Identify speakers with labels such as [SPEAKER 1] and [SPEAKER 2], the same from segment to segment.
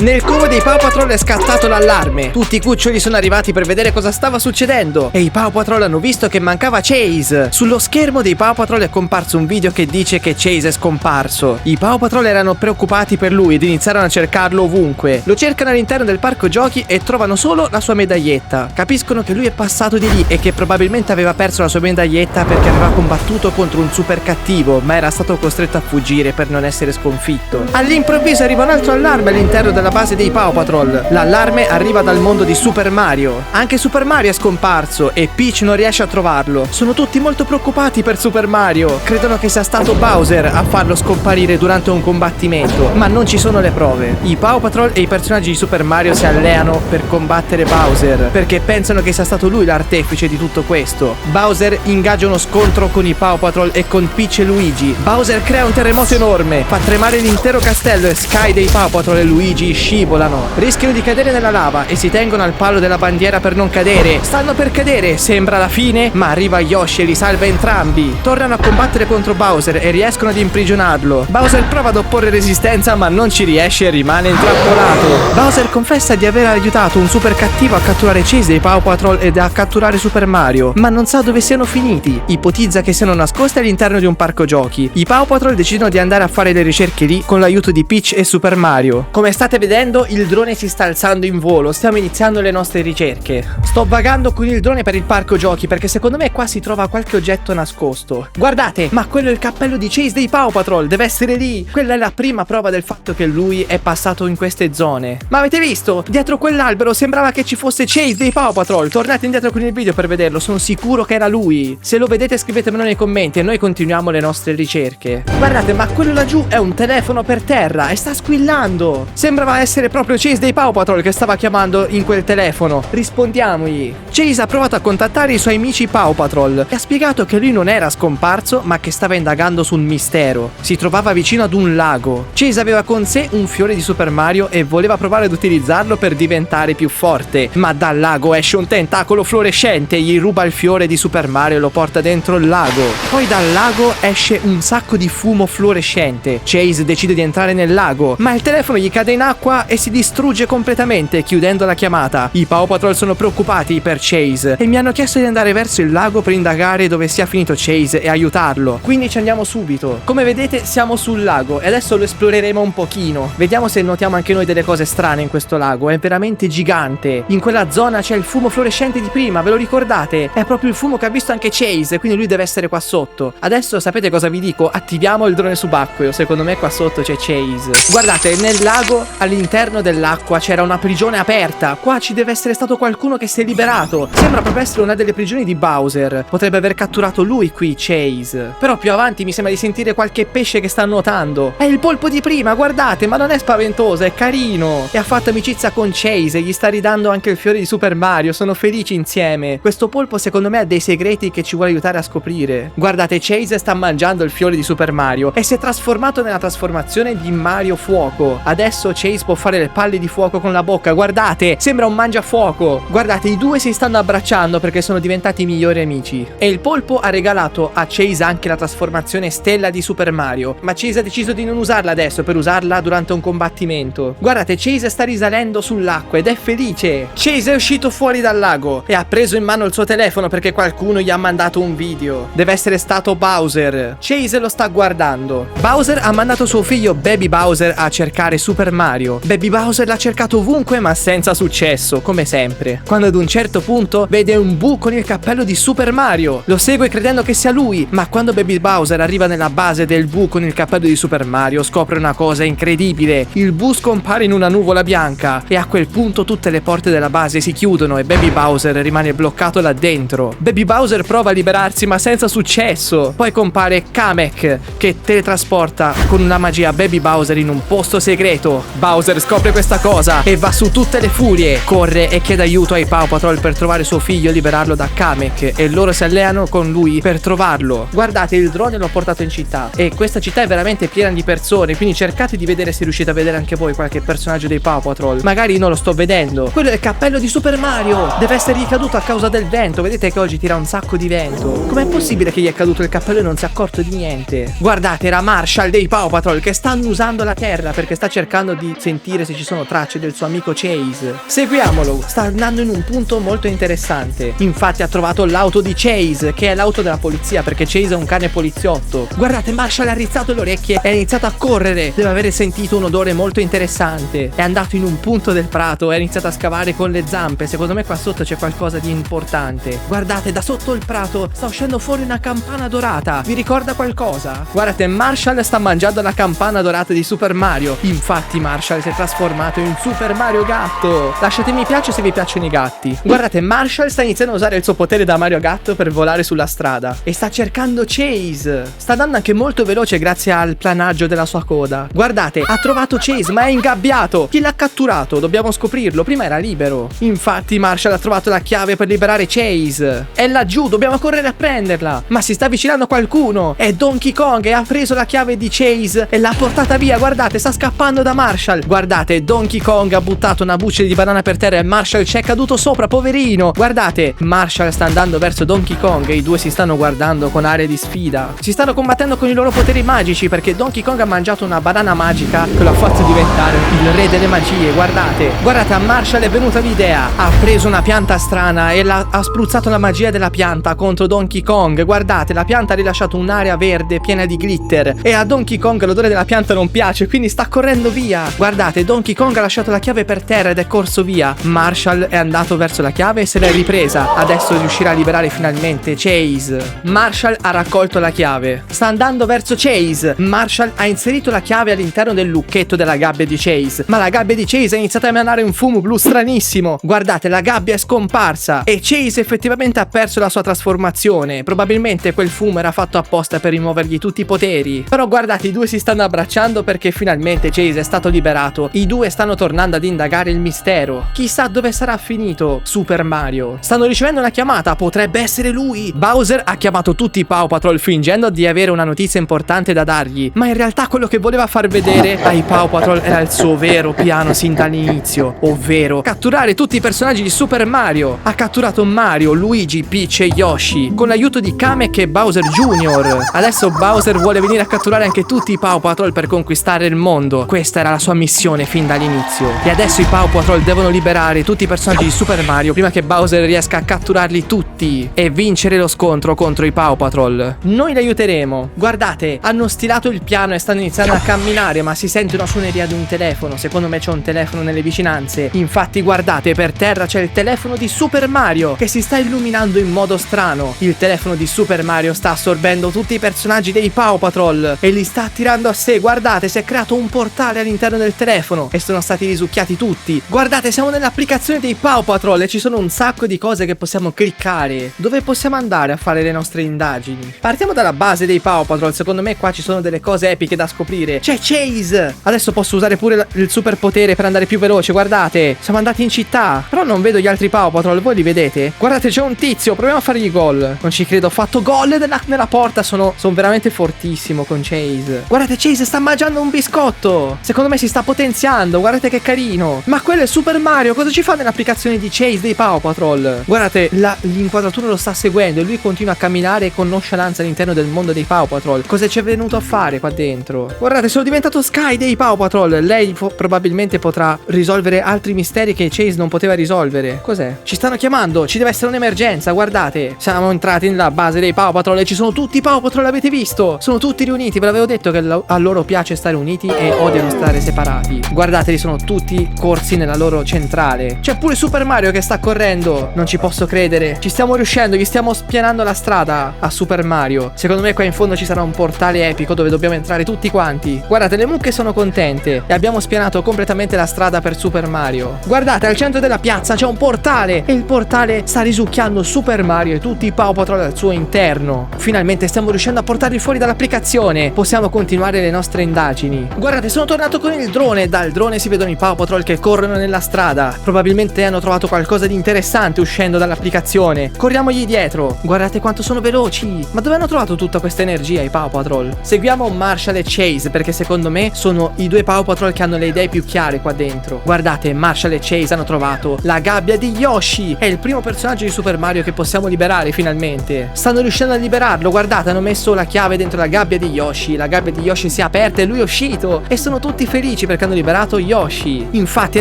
[SPEAKER 1] Nel covo dei Paw Patrol è scattato l'allarme. Tutti i cuccioli sono arrivati per vedere cosa stava succedendo e i Paw Patrol hanno visto che mancava Chase. Sullo schermo dei Paw Patrol è comparso un video che dice che Chase è scomparso. I Paw Patrol erano preoccupati per lui ed iniziarono a cercarlo ovunque. Lo cercano all'interno del parco giochi e trovano solo la sua medaglietta. Capiscono che lui è passato di lì e che probabilmente aveva perso la sua medaglietta perché aveva combattuto contro un super cattivo, ma era stato costretto a fuggire per non essere sconfitto. All'improvviso arriva un altro allarme all'interno della base dei Paw Patrol. L'allarme arriva dal mondo di Super Mario. Anche Super Mario è scomparso e Peach non riesce a trovarlo. Sono tutti molto preoccupati per Super Mario. Credono che sia stato Bowser a farlo scomparire durante un combattimento, ma non ci sono le prove. I Paw Patrol e i personaggi di Super Mario si alleano per combattere Bowser perché pensano che sia stato lui l'artefice di tutto questo. Bowser ingaggia uno scontro con i Paw Patrol e con Peach e Luigi. Bowser crea un terremoto enorme, fa tremare l'intero castello e Sky dei Paw Patrol e Luigi scivolano. Rischiano di cadere nella lava e si tengono al palo della bandiera per non cadere. Stanno per cadere, sembra la fine, ma arriva Yoshi e li salva entrambi. Tornano a combattere contro Bowser e riescono ad imprigionarlo. Bowser prova ad opporre resistenza ma non ci riesce e rimane intrappolato. Bowser confessa di aver aiutato un super cattivo a catturare Chase dei Paw Patrol ed a catturare Super Mario, ma non sa dove siano finiti. Ipotizza che siano nascosti all'interno di un parco giochi. I Paw Patrol decidono di andare a fare le ricerche lì con l'aiuto di Peach e Super Mario. Come state vedendo, il drone si sta alzando in volo, stiamo iniziando le nostre ricerche. Sto vagando con il drone per il parco giochi perché secondo me qua si trova qualche oggetto nascosto. Guardate, ma quello è il cappello di Chase dei Paw Patrol, deve essere lì. Quella è la prima prova del fatto che lui è passato in queste zone. Ma avete visto? Dietro quell'albero sembrava che ci fosse Chase dei Paw Patrol. Tornate indietro con il video per vederlo, sono sicuro che era lui. Se lo vedete scrivetemelo nei commenti e noi continuiamo le nostre ricerche. Guardate, ma quello laggiù è un telefono per terra e sta squillando. Sembrava essere proprio Chase dei Paw Patrol che stava chiamando in quel telefono. Rispondiamogli. Chase ha provato a contattare i suoi amici Paw Patrol e ha spiegato che lui non era scomparso ma che stava indagando su un mistero. Si trovava vicino ad un lago. Chase aveva con sé un fiore di Super Mario e voleva provare ad utilizzarlo per diventare più forte, ma dal lago esce un tentacolo fluorescente, gli ruba il fiore di Super Mario e lo porta dentro il lago. Poi dal lago esce un sacco di fumo fluorescente. Chase decide di entrare nel lago, ma il telefono gli cade in acqua e si distrugge completamente, chiudendo la chiamata. I Paw Patrol sono preoccupati per Chase e mi hanno chiesto di andare verso il lago per indagare dove sia finito Chase e aiutarlo. Quindi ci andiamo subito. Come vedete siamo sul lago e adesso lo esploreremo un pochino. Vediamo se notiamo anche noi delle cose strane in questo lago. È veramente gigante. In quella zona c'è il fumo fluorescente di prima, ve lo ricordate? È proprio il fumo che ha visto anche Chase, quindi lui deve essere qua sotto. Adesso sapete cosa vi dico? Attiviamo il drone subacqueo. Secondo me qua sotto c'è Chase. Guardate, nel lago all'interno dell'acqua c'era una prigione aperta. Qua ci deve essere stato qualcuno che si è liberato. Sembra proprio essere una delle prigioni di Bowser. Potrebbe aver catturato lui qui, Chase. Però più avanti mi sembra di sentire qualche pesce che sta nuotando. È il polpo di prima, guardate, ma non è spaventoso, è carino. E ha fatto amicizia con Chase e gli sta ridando anche il fiore di Super Mario. Sono felici insieme. Questo polpo secondo me ha dei segreti che ci vuole aiutare a scoprire. Guardate, Chase sta mangiando il fiore di Super Mario e si è trasformato nella trasformazione di Mario Fuoco. Adesso Chase può fare le palle di fuoco con la bocca. Guardate, sembra un mangiafuoco. Guardate, i due si stanno abbracciando perché sono diventati migliori amici. E il polpo ha regalato a Chase anche la trasformazione stella di Super Mario, ma Chase ha deciso di non usarla adesso per usarla durante un combattimento. Guardate, Chase sta risalendo sull'acqua ed è felice. Chase è uscito fuori dal lago e ha preso in mano il suo telefono perché qualcuno gli ha mandato un video. Deve essere stato Bowser. Chase lo sta guardando. Bowser ha mandato suo figlio Baby Bowser a cercare Super Mario. Baby Bowser l'ha cercato ovunque ma senza successo, come sempre. Quando ad un certo punto vede un Boo con il cappello di Super Mario. Lo segue credendo che sia lui, ma quando Baby Bowser arriva nella base del Boo con il cappello di Super Mario scopre una cosa incredibile. Il Boo scompare in una nuvola bianca e a quel punto tutte le porte della base si chiudono e Baby Bowser rimane bloccato là dentro. Baby Bowser prova a liberarsi ma senza successo. Poi compare Kamek che teletrasporta con una magia Baby Bowser in un posto segreto. Bowser scopre questa cosa e va su tutte le furie. Corre e chiede aiuto ai Paw Patrol per trovare suo figlio e liberarlo da Kamek e loro si alleano con lui per trovarlo. Guardate, il drone l'ho portato in città e questa città è veramente piena di persone, quindi cercate di vedere se riuscite a vedere anche voi qualche personaggio dei Paw Patrol. Magari non lo sto vedendo. Quello è il cappello di Super Mario. Deve essergli caduto a causa del vento. Vedete che oggi tira un sacco di vento. Com'è possibile che gli è caduto il cappello e non si è accorto di niente? Guardate, era Marshall dei Paw Patrol che sta annusando la terra perché sta cercando di sentire se ci sono tracce del suo amico Chase. Seguiamolo, sta andando in un punto molto interessante. Infatti ha trovato l'auto di Chase, che è l'auto della polizia, perché Chase è un cane poliziotto. Guardate, Marshall ha rizzato le orecchie e ha iniziato a correre. Deve avere sentito un odore molto interessante. È andato in un punto del prato e ha iniziato a scavare con le zampe. Secondo me qua sotto c'è qualcosa di importante. Guardate, da sotto il prato sta uscendo fuori una campana dorata. Vi ricorda qualcosa? Guardate, Marshall sta mangiando la campana dorata di Super Mario. Infatti Marshall si è trasformato in Super Mario Gatto. Lasciate mi piace se vi piacciono i gatti. Guardate, Marshall sta iniziando a usare il suo potere da Mario Gatto per volare sulla strada e sta cercando Chase. Sta andando anche molto veloce grazie al planaggio della sua coda. Guardate, ha trovato Chase ma è ingabbiato. Chi l'ha catturato? Dobbiamo scoprirlo. Prima era libero. Infatti Marshall ha trovato la chiave per liberare Chase. È laggiù, dobbiamo correre a prenderla. Ma si sta avvicinando qualcuno. È Donkey Kong e ha preso la chiave di Chase e l'ha portata via. Guardate, sta scappando da Marshall. Guardate, Donkey Kong ha buttato una buccia di banana per terra e Marshall ci è caduto sopra, poverino. Guardate, Marshall sta andando verso Donkey Kong e i due si stanno guardando con aria di sfida. Si stanno combattendo con i loro poteri magici perché Donkey Kong ha mangiato una banana magica che lo ha fatto diventare il re delle magie. Guardate, guardate, a Marshall è venuta l'idea. Ha preso una pianta strana e ha spruzzato la magia della pianta contro Donkey Kong. Guardate, la pianta ha rilasciato un'area verde piena di glitter e a Donkey Kong l'odore della pianta non piace, quindi sta correndo via. Guardate, Donkey Kong ha lasciato la chiave per terra ed è corso via. Marshall è andato verso la chiave e se l'è ripresa. Adesso riuscirà a liberare finalmente Chase. Marshall ha raccolto la chiave. Sta andando verso Chase. Marshall ha inserito la chiave all'interno del lucchetto della gabbia di Chase, ma la gabbia di Chase ha iniziato a emanare un fumo blu stranissimo. Guardate, la gabbia è scomparsa e Chase effettivamente ha perso la sua trasformazione. Probabilmente quel fumo era fatto apposta per rimuovergli tutti i poteri. Però guardate, i due si stanno abbracciando perché finalmente Chase è stato liberato. I due stanno tornando ad indagare il mistero. Chissà dove sarà finito Super Mario. Stanno ricevendo una chiamata, potrebbe essere lui. Bowser ha chiamato tutti i Paw Patrol fingendo di avere una notizia importante da dargli, ma in realtà quello che voleva far vedere ai Paw Patrol era il suo vero piano sin dall'inizio, ovvero catturare tutti i personaggi di Super Mario. Ha catturato Mario, Luigi, Peach e Yoshi con l'aiuto di Kamek e Bowser Jr. Adesso Bowser vuole venire a catturare anche tutti i Paw Patrol per conquistare il mondo. Questa era la sua missione fin dall'inizio. E adesso i Paw Patrol devono liberare tutti i personaggi di Super Mario prima che Bowser riesca a catturarli tutti e vincere lo scontro contro i Paw Patrol. Noi li aiuteremo. Guardate, hanno stilato il piano e stanno iniziando a camminare, ma si sente una suoneria di un telefono. Secondo me c'è un telefono nelle vicinanze. Infatti guardate, per terra c'è il telefono di Super Mario che si sta illuminando in modo strano. Il telefono di Super Mario sta assorbendo tutti i personaggi dei Paw Patrol e li sta attirando a sé. Guardate, si è creato un portale all'interno del telefono e sono stati risucchiati tutti. Guardate, siamo nell'applicazione dei Paw Patrol e ci sono un sacco di cose che possiamo cliccare. Dove possiamo andare a fare le nostre indagini? Partiamo dalla base dei Paw Patrol. Secondo me qua ci sono delle cose epiche da scoprire. C'è Chase! Adesso posso usare pure il super potere per andare più veloce. Guardate, siamo andati in città, però non vedo gli altri Paw Patrol. Voi li vedete? Guardate, c'è un tizio, proviamo a fargli gol. Non ci credo, ho fatto gol nella porta. Sono veramente fortissimo con Chase. Guardate, Chase sta mangiando un biscotto. Secondo me si sta potenziando. Guardate che carino. Ma quello è Super Mario. Cosa ci fa nell'applicazione di Chase dei Paw Patrol? Guardate, l'inquadratura lo sta seguendo e lui continua a camminare con nonchalance all'interno del mondo dei Paw Patrol. Cosa ci è venuto a fare qua dentro? Guardate, sono diventato Sky dei Paw Patrol. Lei probabilmente potrà risolvere altri misteri che Chase non poteva risolvere. Cos'è? Ci stanno chiamando. Ci deve essere un'emergenza. Guardate, siamo entrati nella base dei Paw Patrol e ci sono tutti i Paw Patrol. L'avete visto? Sono tutti riuniti. Ve l'avevo detto che a loro piace stare uniti e odiano stare separati. Guardateli, sono tutti corsi nella loro centrale. C'è pure Super Mario che sta correndo. Non ci posso credere. Ci stiamo riuscendo. Gli stiamo spianando la strada a Super Mario. Secondo me qua in fondo ci sarà un portale epico dove dobbiamo entrare tutti quanti. Guardate, le mucche sono contente e abbiamo spianato completamente la strada per Super Mario. Guardate, al centro della piazza c'è un portale e il portale sta risucchiando Super Mario e tutti i Paw Patrol al suo interno. Finalmente stiamo riuscendo a portarli fuori dall'applicazione. Possiamo continuare le nostre indagini. Guardate, sono tornato con il drone. Dal drone si vedono i Paw Patrol che corrono nella strada. Probabilmente hanno trovato qualcosa di interessante uscendo dall'applicazione. Corriamogli dietro. Guardate quanto sono veloci. Ma dove hanno trovato tutta questa energia i Paw Patrol? Seguiamo Marshall e Chase perché secondo me sono i due Paw Patrol che hanno le idee più chiare qua dentro. Guardate, Marshall e Chase hanno trovato la gabbia di Yoshi. È il primo personaggio di Super Mario che possiamo liberare finalmente. Stanno riuscendo a liberarlo. Guardate, hanno messo la chiave dentro la gabbia di Yoshi. La gabbia di Yoshi si è aperta e lui è uscito. E sono tutti felici per che hanno liberato Yoshi. Infatti è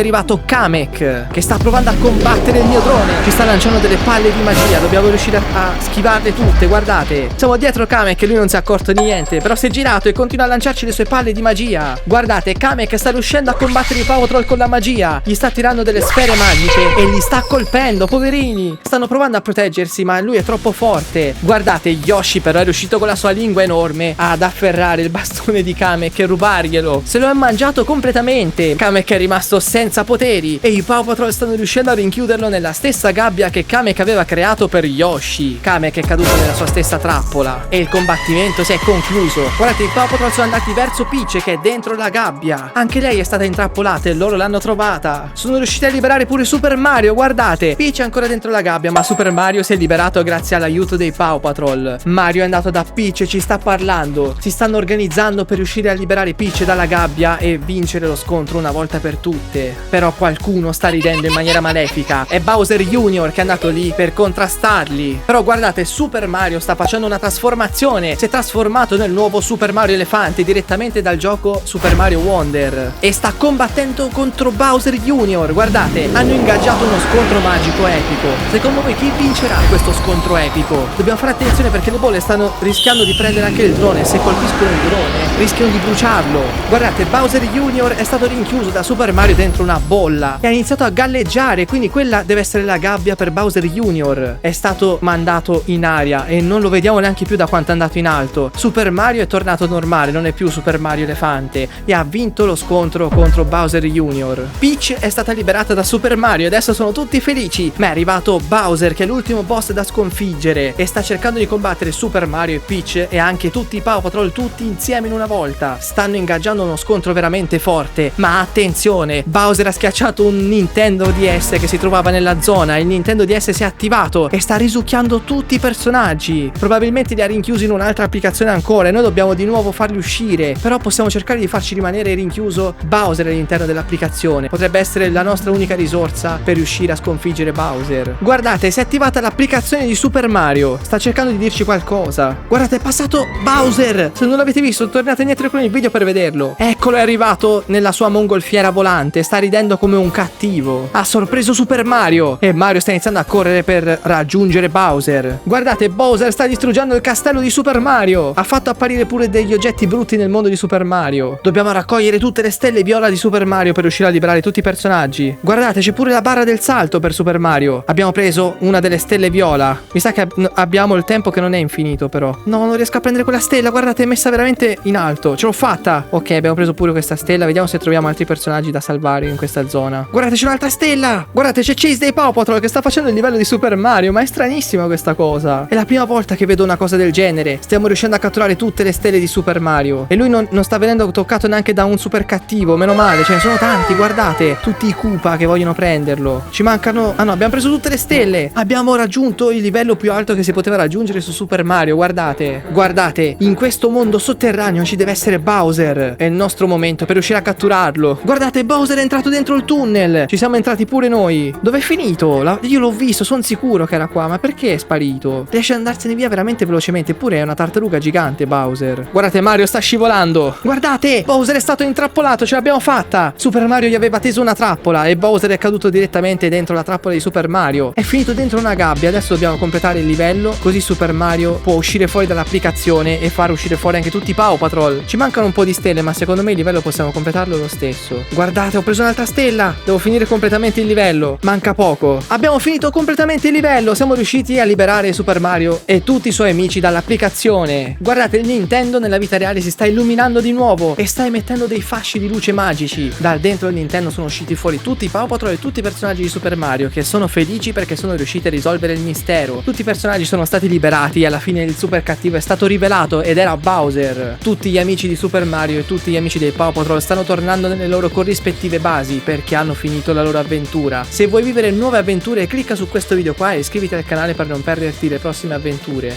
[SPEAKER 1] arrivato Kamek, che sta provando a combattere il mio drone. Ci sta lanciando delle palle di magia, dobbiamo riuscire a schivarle tutte, guardate. Siamo dietro Kamek e lui non si è accorto di niente, però si è girato e continua a lanciarci le sue palle di magia. Guardate, Kamek sta riuscendo a combattere i Paw Patrol con la magia. Gli sta tirando delle sfere magiche e li sta colpendo, poverini. Stanno provando a proteggersi, ma lui è troppo forte. Guardate, Yoshi però è riuscito con la sua lingua enorme ad afferrare il bastone di Kamek e rubarglielo. Se lo è mangiato completamente. Kamek è rimasto senza poteri e i Paw Patrol stanno riuscendo a rinchiuderlo nella stessa gabbia che Kamek aveva creato per Yoshi. Kamek è caduto nella sua stessa trappola e il combattimento si è concluso. Guardate, i Paw Patrol sono andati verso Peach, che è dentro la gabbia. Anche lei è stata intrappolata e loro l'hanno trovata. Sono riusciti a liberare pure Super Mario, guardate. Peach è ancora dentro la gabbia, ma Super Mario si è liberato grazie all'aiuto dei Paw Patrol. Mario è andato da Peach e ci sta parlando. Si stanno organizzando per riuscire a liberare Peach dalla gabbia e vincere lo scontro una volta per tutte. Però qualcuno sta ridendo in maniera malefica. È Bowser Jr. che è andato lì per contrastarli. Però guardate, Super Mario sta facendo una trasformazione. Si è trasformato nel nuovo Super Mario Elefante direttamente dal gioco Super Mario Wonder e sta combattendo contro Bowser Jr. Guardate, hanno ingaggiato uno scontro magico epico. Secondo voi chi vincerà questo scontro epico? Dobbiamo fare attenzione perché le bolle stanno rischiando di prendere anche il drone. Se colpiscono il drone rischiano di bruciarlo. Guardate, Bowser Jr. è stato rinchiuso da Super Mario dentro una bolla e ha iniziato a galleggiare, quindi quella deve essere la gabbia per Bowser Jr. È stato mandato in aria e non lo vediamo neanche più da quanto è andato in alto. Super Mario è tornato normale, non è più Super Mario Elefante e ha vinto lo scontro contro Bowser Jr. Peach è stata liberata da Super Mario e adesso sono tutti felici, ma è arrivato Bowser, che è l'ultimo boss da sconfiggere e sta cercando di combattere Super Mario e Peach e anche tutti i Paw Patrol tutti insieme in una volta. Stanno ingaggiando uno scontro veramente forte, ma attenzione, Bowser ha schiacciato un Nintendo DS che si trovava nella zona. Il Nintendo DS si è attivato e sta risucchiando tutti i personaggi. Probabilmente li ha rinchiusi in un'altra applicazione ancora e noi dobbiamo di nuovo farli uscire. Però possiamo cercare di farci rimanere rinchiuso Bowser all'interno dell'applicazione. Potrebbe essere la nostra unica risorsa per riuscire a sconfiggere Bowser. Guardate, si è attivata l'applicazione di Super Mario. Sta cercando di dirci qualcosa. Guardate, è passato Bowser. Se non l'avete visto, tornate indietro con il video per vederlo. Eccolo, è arrivato nella sua mongolfiera volante. Sta ridendo come un cattivo. Ha sorpreso Super Mario e Mario sta iniziando a correre per raggiungere Bowser. Guardate, Bowser sta distruggendo il castello di Super Mario. Ha fatto apparire pure degli oggetti brutti nel mondo di Super Mario. Dobbiamo raccogliere tutte le stelle viola di Super Mario per riuscire a liberare tutti i personaggi. Guardate, c'è pure la barra del salto per Super Mario. Abbiamo preso una delle stelle viola. Mi sa che abbiamo il tempo che non è infinito, però. No, non riesco a prendere quella stella. Guardate, è messa veramente in alto. Ce l'ho fatta. Ok, abbiamo preso pure questa stella. Vediamo se troviamo altri personaggi da salvare in questa zona. Guardate, c'è un'altra stella. Guardate, c'è Chase dei Paw Patrol che sta facendo il livello di Super Mario. Ma è stranissima questa cosa. È la prima volta che vedo una cosa del genere. Stiamo riuscendo a catturare tutte le stelle di Super Mario e lui non sta venendo toccato neanche da un super cattivo. Meno male, ce ne sono tanti. Guardate, tutti i Koopa che vogliono prenderlo. Ci mancano... Ah no, abbiamo preso tutte le stelle. Abbiamo raggiunto il livello più alto che si poteva raggiungere su Super Mario. Guardate, guardate, in questo mondo sotterraneo ci deve essere Bowser. È il nostro momento per riuscire a catturarlo. Guardate, Bowser è entrato dentro il tunnel. Ci siamo entrati pure noi. Dov'è finito? Io l'ho visto, sono sicuro che era qua. Ma perché è sparito? Riesce ad andarsene via veramente velocemente. Eppure è una tartaruga gigante, Bowser. Guardate, Mario sta scivolando. Guardate, Bowser è stato intrappolato. Ce l'abbiamo fatta. Super Mario gli aveva teso una trappola e Bowser è caduto direttamente dentro la trappola di Super Mario. È finito dentro una gabbia. Adesso dobbiamo completare il livello, così Super Mario può uscire fuori dall'applicazione e far uscire fuori anche tutti i Paw Patrol. Ci mancano un po' di stelle, ma secondo me il livello possiamo completarlo lo stesso. Guardate, ho preso un'altra stella. Devo finire completamente il livello. Manca poco. Abbiamo finito completamente il livello. Siamo riusciti a liberare Super Mario e tutti i suoi amici dall'applicazione. Guardate, il Nintendo nella vita reale si sta illuminando di nuovo e sta emettendo dei fasci di luce magici. Da dentro il Nintendo sono usciti fuori tutti i Paw Patrol e tutti i personaggi di Super Mario, che sono felici perché sono riusciti a risolvere il mistero. Tutti i personaggi sono stati liberati e alla fine il super cattivo è stato rivelato ed era Bowser. Tutti gli amici di Super Mario e tutti gli amici dei Paw Patrol stanno tornando nelle loro corrispettive basi perché hanno finito la loro avventura. Se vuoi vivere nuove avventure, clicca su questo video qua e iscriviti al canale per non perderti le prossime avventure.